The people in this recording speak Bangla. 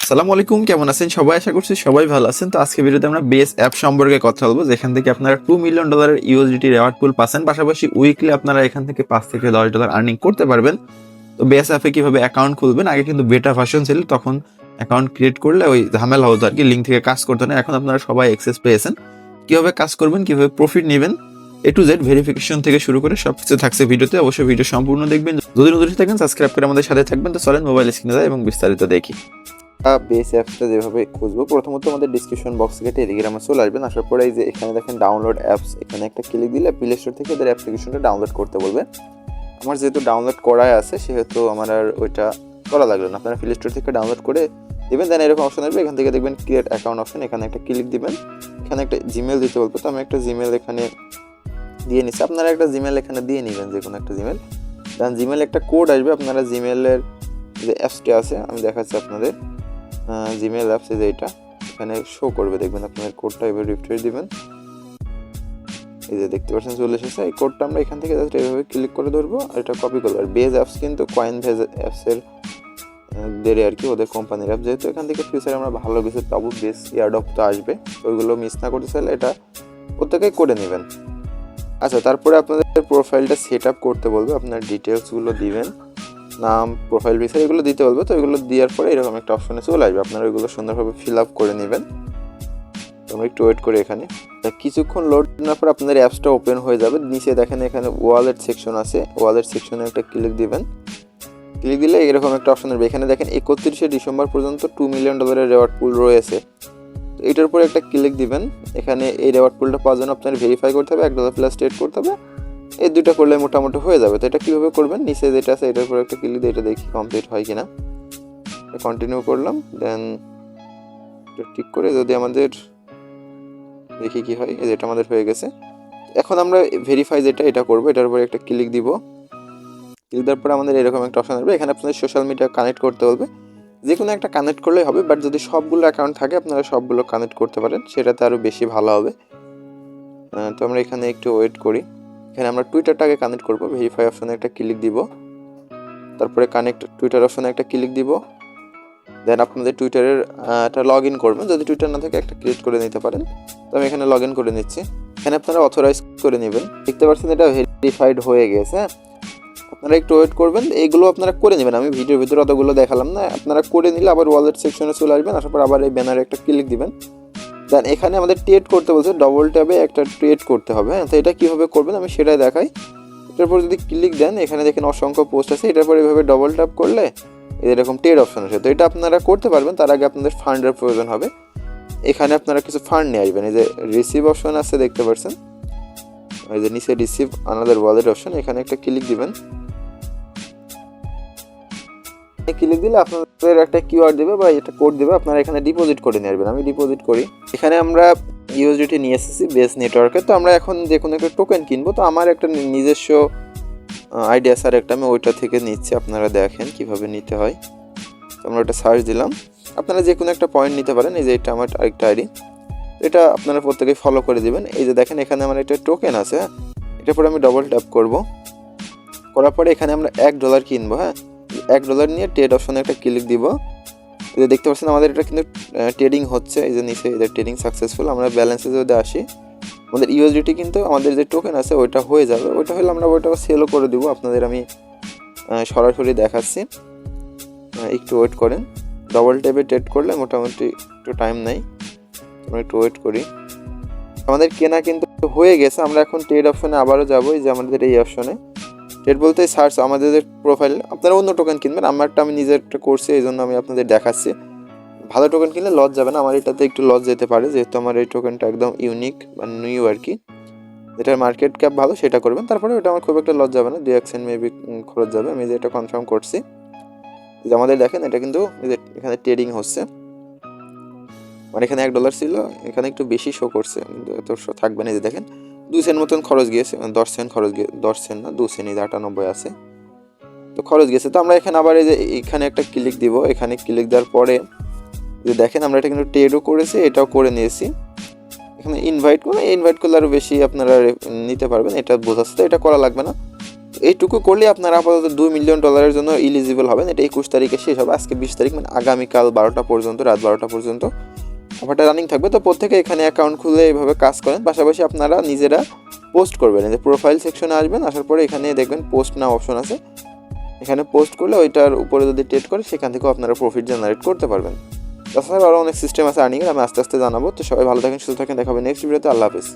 আসসালামু আলাইকুম, কেমন আছেন সবাই? আশা করছি সবাই ভালো আছেন। তো আজকে ভিডিওতে আমরা বেস অ্যাপ সম্পর্কে কথা বলবো, যেখান থেকে আপনারা $2 মিলিয়ন ইউএসডিটি রেওয়ার্ড পুল পাচ্ছেন। পাশাপাশি উইকলি আপনারা এখান থেকে $5 থেকে $10 আর্নিং করতে পারবেন। তো বেস অ্যাপে কিভাবে অ্যাকাউন্ট খুলবেন, আগে কিন্তু বেটা ভার্সন ছিল, তখন অ্যাকাউন্ট ক্রিয়েট করলে ওই ঝামেলা হতো আর কি, লিঙ্ক থেকে কাজ করতে না। এখন আপনারা সবাই অ্যাক্সেস পেয়েছেন। কিভাবে কাজ করবেন, কিভাবে প্রফিট নেবেন, A to Z ভেরিফিকেশন থেকে শুরু করে সবকিছু থাকছে ভিডিওতে। অবশ্যই ভিডিও সম্পূর্ণ দেখবেন। যদি নতুন থাকেন সাবস্ক্রাইব করে আমাদের সাথে থাকবেন। তো চলেন মোবাইল স্ক্রিনে যায় এবং বিস্তারিত দেখি। বেস অ্যাপসটা যেভাবে খুঁজবো, প্রথমত আমাদের ডিসক্রিপশন বক্স থেকে টেলিগ্রামে চলে আসবেন। আসার পরে এই যে এখানে দেখেন ডাউনলোড অ্যাপস, এখানে একটা ক্লিক দিলে প্লে স্টোর থেকে ওদের অ্যাপ্লিকেশনটা ডাউনলোড করতে বলবে। আমার যেহেতু ডাউনলোড করাই আছে সেহেতু আমার আর ওইটা করা লাগলো না। আপনারা প্লে স্টোর থেকে ডাউনলোড করে দেবেন। দেন এরকম অপশন আসবে, এখান থেকে দেখবেন ক্রিয়েট অ্যাকাউন্ট অপশন, এখানে একটা ক্লিক দিবেন। এখানে একটা জিমেল দিতে বলবো, তো আমি একটা জিমেল এখানে দিয়ে নিচ্ছি। আপনারা একটা জিমেল এখানে দিয়ে নেবেন, যে কোনো একটা জিমেল। দেন জিমেল একটা কোড আসবে, আপনারা জিমেলের যে অ্যাপসটি আছে আমি দেখাচ্ছি আপনাদের। জিমেল অ্যাপস যে এটা এখানে শো করবে, দেখবেন আপনাদের কোডটা এভাবে রিফ্রেশ দিবেন। এই যে দেখতে পাচ্ছেন চলে এসেছে। এই কোডটা আমরা এখান থেকে জাস্ট এইভাবে ক্লিক করে ধরবো আর এটা কপি করবো। আর বেজ অ্যাপস কিন্তু কয়েন বেজ অ্যাপসের দেরে আর কি, ওদের কোম্পানির অ্যাপ। যেহেতু এখান থেকে ফিউচারে আমরা ভালো কিছু পাবো, বেস এয়ারড্রপ তো আসবে, তো ওইগুলো মিস না করতে চাইলে এটা প্রত্যেকেই করে নেবেন। আচ্ছা, তারপরে আপনাদের প্রোফাইলটা সেট আপ করতে বলবে, আপনার ডিটেলসগুলো দিবেন, নাম, প্রোফাইল পিকচার এগুলো দিতে বলবে। তো এগুলো দেওয়ার পরে এরকম একটা অপশনে চলে আসবে, আপনারা ওইগুলো সুন্দরভাবে ফিল আপ করে নেবেন। তো আমরা একটু ওয়েট করি এখানে। কিছুক্ষণ লোড নেওয়ার পর আপনাদের অ্যাপসটা ওপেন হয়ে যাবে। নিচে দেখেন এখানে ওয়ালেট সেকশন আছে, ওয়ালেট সেকশনে একটা ক্লিক দিবেন। ক্লিক দিলে এরকম একটা অপশন আসবে। এখানে দেখেন 31শে ডিসেম্বর পর্যন্ত $2 মিলিয়ন রেওয়ার্ড পুল রয়েছে। তো এটার উপরে একটা ক্লিক দিবেন। এখানে এই রেওয়ার্ড পুলটা পাওয়ার জন্য আপনার ভেরিফাই করতে হবে, $1 প্লাস ট্রেড করতে হবে। এই দুটো করলে মোটামুটি হয়ে যাবে। তো এটা কীভাবে করবেন, নিচে যেটা আছে এটার উপরে একটা ক্লিক দিয়ে এটা দেখি কমপ্লিট হয় কিনা। কন্টিনিউ করলাম। দেন ঠিক করে যদি আমাদের দেখি কি হয়, যেটা আমাদের হয়ে গেছে। এখন আমরা ভেরিফাই যেটা এটা করবো, এটার উপরে একটা ক্লিক দিব। ক্লিক দেওয়ার পরে আমাদের এরকম একটা অপশন আসবে, এখানে আপনাদের সোশ্যাল মিডিয়া কানেক্ট করতে বলবে। যে কোনো একটা কানেক্ট করলেই হবে, বাট যদি সবগুলো অ্যাকাউন্ট থাকে আপনারা সবগুলো কানেক্ট করতে পারেন, সেটাতে আরও বেশি ভালো হবে। তো আমরা এখানে একটু ওয়েট করি। এখানে আমরা টুইটারটাকে কানেক্ট করবো, ভেরিফাই অপশনে একটা ক্লিক দিব। তারপরে কানেক্ট টুইটার অপশনে একটা ক্লিক দিব। দেন আপনাদের টুইটারের একটা লগ ইন করবেন, যদি টুইটার না থাকে একটা ক্রিয়েট করে নিতে পারেন। তো আমি এখানে লগ ইন করে নিচ্ছি। এখানে আপনারা অথরাইজ করে নেবেন। দেখতে পাচ্ছেন এটা ভেরিফাইড হয়ে গেছে। হ্যাঁ, আপনারা একটু ওয়েট করবেন, এইগুলো আপনারা করে নেবেন। আমি ভিডিওর ভিতরে অতগুলো দেখালাম না, আপনারা করে নিলে আবার ওয়ালেট সেকশনে চলে আসবেন। আসার পর আবার এই ব্যানারে একটা ক্লিক দিবেন। দেন এখানে আমাদের ট্রেড করতে বলছে, ডবল ট্যাবে একটা ট্রেড করতে হবে। হ্যাঁ, তো এটা কীভাবে করবেন আমি সেটাই দেখাই। এটার পর যদি ক্লিক দেন, এখানে দেখেন অসংখ্য পোস্ট আছে, এটার পর এভাবে ডবল ট্যাপ করলে এরকম ট্রেড অপশন আছে। তো এটা আপনারা করতে পারবেন, তার আগে আপনাদের ফান্ডের প্রয়োজন হবে। এখানে আপনারা কিছু ফান্ড নিয়ে আসবেন। এই যে রিসিভ অপশন আছে দেখতে পাচ্ছেন, এই যে নিচে রিসিভ আনাদার ওয়ালেট অপশন, এখানে একটা ক্লিক দিবেন। ক্লিক দিলে আপনাদের একটা কিউআর দেবে বা একটা কোড দেবে, আপনারা এখানে ডিপোজিট করে নিয়ে আসবেন। আমি ডিপোজিট করি। এখানে আমরা ইউএসডিটি নিয়ে এসেছি বেস নেটওয়ার্কে। তো আমরা এখন যে কোনো একটা টোকেন কিনবো, তো আমার একটা নিজস্ব আইডিয়া স্যার একটা, আমি ওইটা থেকে নিচ্ছি। আপনারা দেখেন কিভাবে নিতে হয়। তো আমরা ওটা সার্চ দিলাম। আপনারা যে কোনো একটা পয়েন্ট নিতে পারেন। এই যে এটা আমার আরেকটা আইডি, এটা আপনারা প্রত্যেকেই ফলো করে দিবেন। এই যে দেখেন এখানে আমার একটা টোকেন আছে। হ্যাঁ, এটার পরে আমি ডবল ট্যাপ করব। করার পরে এখানে আমরা $1 কিনবো। হ্যাঁ, $1 নিয়ে ট্রেড অপশনে একটা ক্লিক দিব। এই যে দেখতে পাচ্ছেন আমাদের এটা কিন্তু ট্রেডিং হচ্ছে। এই যে নিচে এদের ট্রেডিং সাকসেসফুল। আমরা ব্যালেন্সে যদি আসি, আমাদের ইউএসডিটি কিন্তু আমাদের যে টোকেন আছে ওইটা হয়ে যাবে। ওইটা হলে আমরা ওইটাও সেলও করে দিব। আপনাদের আমি সরাসরি দেখাচ্ছি, একটু ওয়েট করেন। ডবল ট্যাপে ট্রেড করলে মোটামুটি একটু টাইম নেই, আমরা একটু ওয়েট করি। আমাদের কেনা কিন্তু হয়ে গেছে। আমরা এখন ট্রেড অপশনে আবারও যাবো। এই যে আমাদের এই অপশনে ট্রেড বলতে সার্চ, আমাদের প্রোফাইল, আপনারা অন্য টোকেন কিনবেন। আমারটা আমি নিজেরটা করছি, এই জন্য আমি আপনাদের দেখাচ্ছি। ভালো টোকেন কিনলে লস যাবে না, আমার এটাতে একটু লস যেতে পারে, যেহেতু আমার এই টোকেনটা একদম ইউনিক বা নিউ আর কি। যেটার মার্কেট ক্যাপ ভালো সেটা করবেন, তারপরে ওটা আমার খুব একটা লস যাবে না, 2% মেবি খরচ যাবে। আমি যেটা কনফার্ম করছি। যে আমাদের দেখেন এটা কিন্তু এখানে ট্রেডিং হচ্ছে। মানে এখানে $1 ছিল, এখানে একটু বেশি শো করছে, কিন্তু এত শো থাকবে না। যে দেখেন 2 সেন্ট মতন খরচ গিয়েছে, 10 সেন্ট খরচ গিয়ে 10 সেন্ট না 2 সেন্ট, 98 আছে, তো খরচ গেছে। তো আমরা এখানে আবার এই যে এখানে একটা ক্লিক দিব। এখানে ক্লিক দেওয়ার পরে যে দেখেন আমরা এটা কিন্তু ট্রেডও করেছি, এটাও করে নিয়েছি। এখানে ইনভাইট করলে আরও বেশি আপনারা নিতে পারবেন, এটা বোঝাচ্ছে। তো এটা করা লাগবে না। এইটুকু করলে আপনারা আপাতত $2 মিলিয়ন জন্য ইলিজিবল হবেন। এটা 21 তারিখে শেষ হবে, আজকে 20 তারিখ, মানে আগামীকাল 12টা পর্যন্ত, রাত 12টা পর্যন্ত অফারটা রানিং থাকবে। তো প্রত্যেকে এখানে অ্যাকাউন্ট খুলে এইভাবে কাজ করেন। পাশাপাশি আপনারা নিজেরা পোস্ট করবেন, এই যে প্রোফাইল সেকশনে আসবেন, আসার পরে এখানে দেখবেন পোস্ট নাও অপশন আছে, এখানে পোস্ট করলে ওইটার উপরে যদি ট্রেড করে সেখান থেকেও আপনারা প্রফিট জেনারেট করতে পারবেন। তাছাড়া আরও অনেক সিস্টেম আছে আর্নিংয়ের, আমি আস্তে আস্তে জানাবো। তো সবাই ভালো থাকেন, সুস্থ থাকেন, দেখা হবে নেক্সট ভিডিওতে। আল্লাহ হাফিজ।